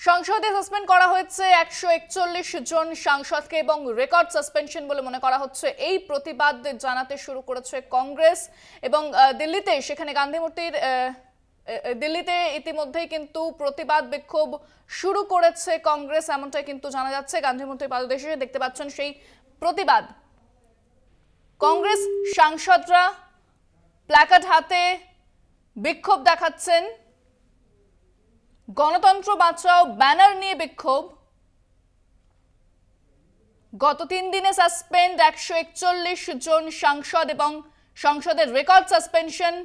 সংসদে সাসপেন্ড করা হয়েছে 141 জন সাংসদকে এবং রেকর্ড সাসপেনশন বলে মনে করা হচ্ছে। এই প্রতিবাদ জানাতে শুরু করেছে কংগ্রেস এবং দিল্লিতে সেখানে গান্ধী মূর্তির দিল্লিতে ইতিমধ্যেই কিন্তু প্রতিবাদ বিক্ষোভ শুরু করেছে কংগ্রেস, এমনটাই কিন্তু জানা যাচ্ছে। গান্ধী মূর্তির পাদদেশে দেখতে পাচ্ছেন সেই প্রতিবাদ। কংগ্রেস সাংসদরা প্ল্যাকার্ড হাতে বিক্ষোভ দেখাচ্ছেন। গণতন্ত্র বাঁচাও ব্যানার নিয়ে বিক্ষোভ। গত 3 দিনে সাসপেন্ড 141 জন সাংসদ এবং সংসদের রেকর্ড সাসপেনশন।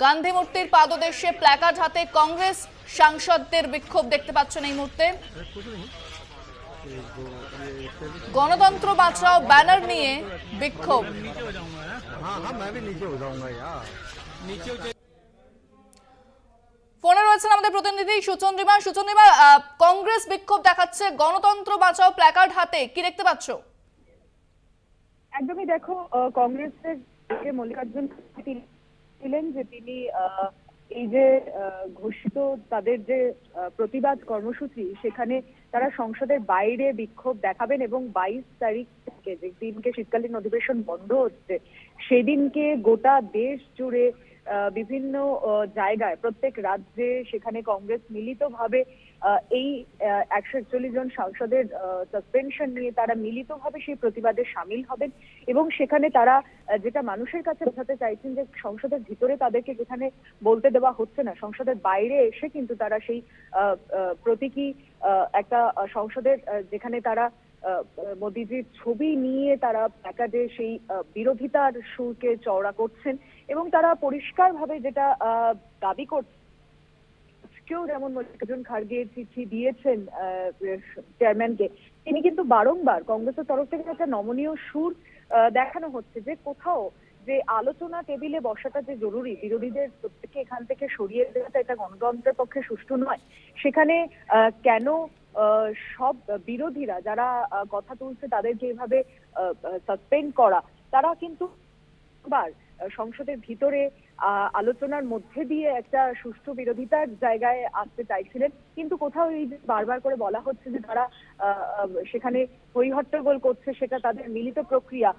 গান্ধী মূর্তির পাদদেশে প্ল্যাকার্ড হাতে কংগ্রেস সাংসদদের বিক্ষোভ দেখতে পাচ্ছেন এই মুহূর্তে। গণতন্ত্র বাঁচাও ব্যানার নিয়ে বিক্ষোভ। ফোনে রয়েছেন আমাদের প্রতিনিধি সুচন্দ্রিমা। সুচন্দ্রিমা, কংগ্রেস বিক্ষোভ দেখাচ্ছে গণতন্ত্র বাঁচাও প্ল্যাকার্ড হাতে, কি দেখতে পাচ্ছ? একদমই দেখো, কংগ্রেসের মল্লিকার্জুন ছিলেন যে তিনি এই যে ঘোষিত তাদের যে প্রতিবাদ কর্মসূচি, সেখানে তারা সংসদের বাইরে বিক্ষোভ দেখাবেন এবং 22 তারিখ থেকে যে দিনকে শীতকালীন অধিবেশন বন্ধ হচ্ছে সেদিনকে গোটা দেশ জুড়ে বিভিন্ন জায়গায় প্রত্যেক রাজ্যে সেখানে কংগ্রেস মিলিতভাবে এই 141 জন সাংসদের সাসপেনশন নিয়ে তারা মিলিতভাবে সেই প্রতিবাদে সামিল হবেন এবং সেখানে তারা যেটা মানুষের কাছে বোঝাতে চাইছেন যে সংসদের ভিতরে তাদেরকে যেখানে বলতে দেওয়া হচ্ছে না, সংসদের বাইরে এসে কিন্তু তারা সেই প্রতীকী একটা সংসদের যেখানে তারা মোদিজির ছবি নিয়ে তারা প্ল্যাকার্ডে সেই বিরোধিতার সুরকে চওড়া করছেন এবং তারা পরিষ্কারভাবে যেটা দাবি করছে, কেউ যেমন মল্লিকার্জুন খার্গে চিঠি দিয়েছেন চেয়ারম্যানকে, তিনি কিন্তু বারংবার কংগ্রেসের তরফ থেকে একটা নমনীয় সুর দেখানো হচ্ছে যে কোথাও যে আলোচনা টেবিলে বসাটা যে জরুরি, বিরোধীদের প্রত্যেককে এখান থেকে সরিয়ে দেওয়াটা এটা গণতন্ত্রের পক্ষে সুষ্ঠু নয়। সেখানে কেন সব বিরোধীরা যারা কথা তুলছে তাদেরকে এভাবে সাসপেন্ড করা, তারা কিন্তু সংসদের ভিতরে আলোচনার মধ্যে দিয়ে একটা সুষ্ঠু বিরোধিতার জায়গায় আসতে চাইছিলেন, কিন্তু কোথাও এই যে বারবার করে বলা হচ্ছে যে তারা সেখানে হইহট্টগোল করছে, সেটা তাদের মিলিত প্রক্রিয়া,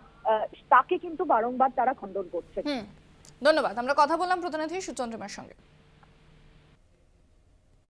তাকে কিন্তু বারংবার তারা খণ্ডন করছে। ধন্যবাদ। আমরা কথা বললাম প্রতিনিধি সুচন্দ্রিমার সঙ্গে।